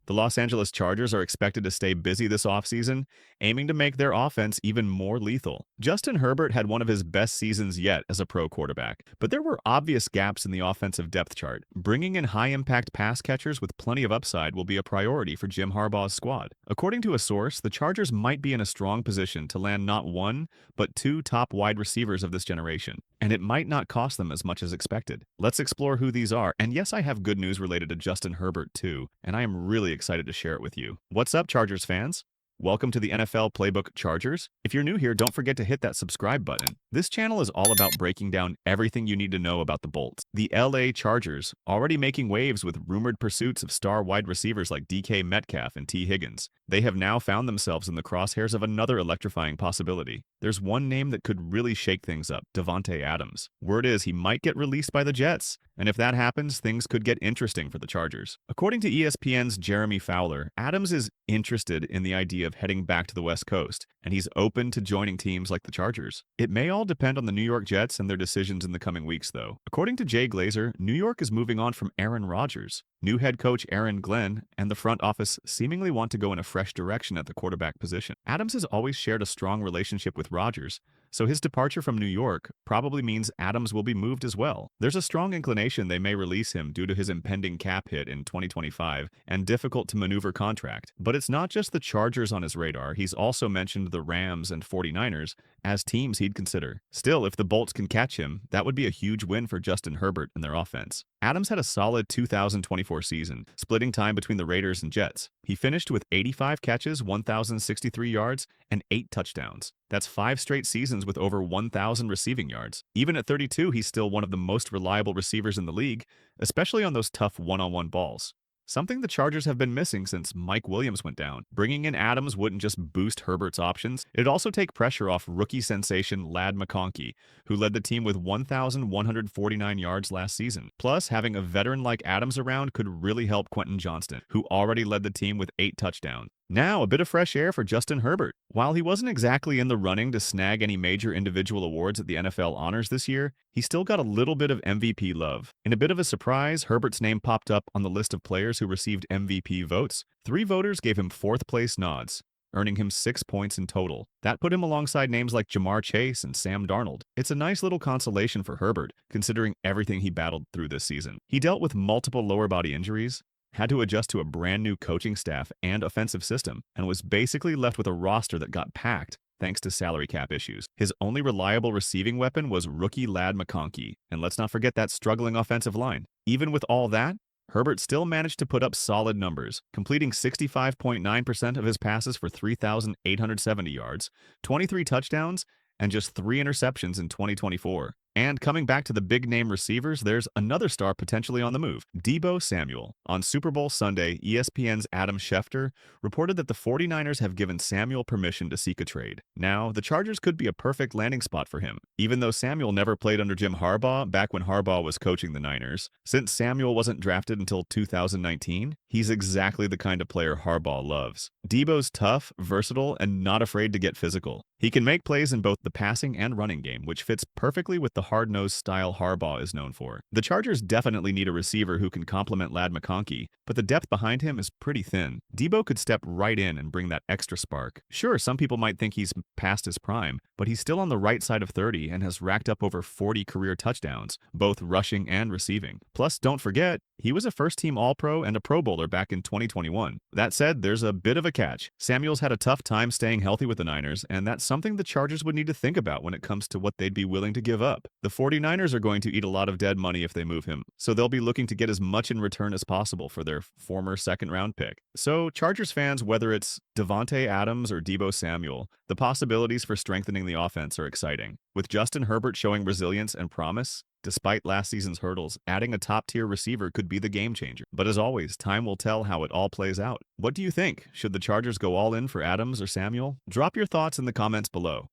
The Los Angeles Chargers are expected to stay busy this offseason, aiming to make their offense even more lethal. Justin Herbert had one of his best seasons yet as a pro quarterback, but there were obvious gaps in the offensive depth chart. Bringing in high-impact pass catchers with plenty of upside will be a priority for Jim Harbaugh's squad. According to a source, the Chargers might be in a strong position to land not one, but two top wide receivers of this generation, and it might not cost them as much as expected. Let's explore who these are, and yes, I have good news related to Justin Herbert too, and I am really excited to share it with you. What's up, Chargers fans? Welcome to the NFL Playbook Chargers. If you're new here, don't forget to hit that subscribe button. This channel is all about breaking down everything you need to know about the Bolts. The LA Chargers, already making waves with rumored pursuits of star wide receivers like DK Metcalf and T. Higgins. They have now found themselves in the crosshairs of another electrifying possibility. There's one name that could really shake things up, Davante Adams. Word is he might get released by the Jets, and if that happens, things could get interesting for the Chargers. According to ESPN's Jeremy Fowler, Adams is interested in the idea of heading back to the West Coast, and he's open to joining teams like the Chargers. It may all depend on the New York Jets and their decisions in the coming weeks, though. According to Jay Glazer, New York is moving on from Aaron Rodgers. New head coach Aaron Glenn and the front office seemingly want to go in a fresh direction at the quarterback position. Adams has always shared a strong relationship with Rodgers, so his departure from New York probably means Adams will be moved as well. There's a strong inclination they may release him due to his impending cap hit in 2025 and difficult-to-maneuver contract. But it's not just the Chargers on his radar. He's also mentioned the Rams and 49ers as teams he'd consider. Still, if the Bolts can catch him, that would be a huge win for Justin Herbert and their offense. Adams had a solid 2024 season, splitting time between the Raiders and Jets. He finished with 85 catches, 1,063 yards, and 8 touchdowns. That's 5 straight seasons with over 1,000 receiving yards. Even at 32, he's still one of the most reliable receivers in the league, especially on those tough one-on-one balls. Something the Chargers have been missing since Mike Williams went down. Bringing in Adams wouldn't just boost Herbert's options, it'd also take pressure off rookie sensation Ladd McConkey, who led the team with 1,149 yards last season. Plus, having a veteran like Adams around could really help Quentin Johnston, who already led the team with 8 touchdowns. Now, a bit of fresh air for Justin Herbert. While he wasn't exactly in the running to snag any major individual awards at the NFL honors this year, he still got a little bit of MVP love. In a bit of a surprise, Herbert's name popped up on the list of players who received MVP votes. 3 voters gave him 4th place nods, earning him 6 points in total. That put him alongside names like Jamar Chase and Sam Darnold. It's a nice little consolation for Herbert, considering everything he battled through this season. He dealt with multiple lower body injuries, had to adjust to a brand new coaching staff and offensive system, and was basically left with a roster that got packed thanks to salary cap issues. His only reliable receiving weapon was rookie Ladd McConkey, and let's not forget that struggling offensive line. Even with all that, Herbert still managed to put up solid numbers, completing 65.9% of his passes for 3,870 yards, 23 touchdowns, and just 3 interceptions in 2024. And coming back to the big-name receivers, there's another star potentially on the move, Deebo Samuel. On Super Bowl Sunday, ESPN's Adam Schefter reported that the 49ers have given Samuel permission to seek a trade. Now, the Chargers could be a perfect landing spot for him, even though Samuel never played under Jim Harbaugh back when Harbaugh was coaching the Niners. Since Samuel wasn't drafted until 2019, he's exactly the kind of player Harbaugh loves. Deebo's tough, versatile, and not afraid to get physical. He can make plays in both the passing and running game, which fits perfectly with the hard-nosed style Harbaugh is known for. The Chargers definitely need a receiver who can complement Ladd McConkey, but the depth behind him is pretty thin. Deebo could step right in and bring that extra spark. Sure, some people might think he's past his prime, but he's still on the right side of 30 and has racked up over 40 career touchdowns, both rushing and receiving. Plus, don't forget, he was a first-team All-Pro and a Pro Bowler back in 2021. That said, there's a bit of a catch. Samuel's had a tough time staying healthy with the Niners, and that's something the Chargers would need to think about when it comes to what they'd be willing to give up. The 49ers are going to eat a lot of dead money if they move him, so they'll be looking to get as much in return as possible for their former second-round pick. So, Chargers fans, whether it's Davante Adams or Deebo Samuel, the possibilities for strengthening the offense are exciting. With Justin Herbert showing resilience and promise, despite last season's hurdles, adding a top-tier receiver could be the game changer. But as always, time will tell how it all plays out. What do you think? Should the Chargers go all in for Adams or Samuel? Drop your thoughts in the comments below.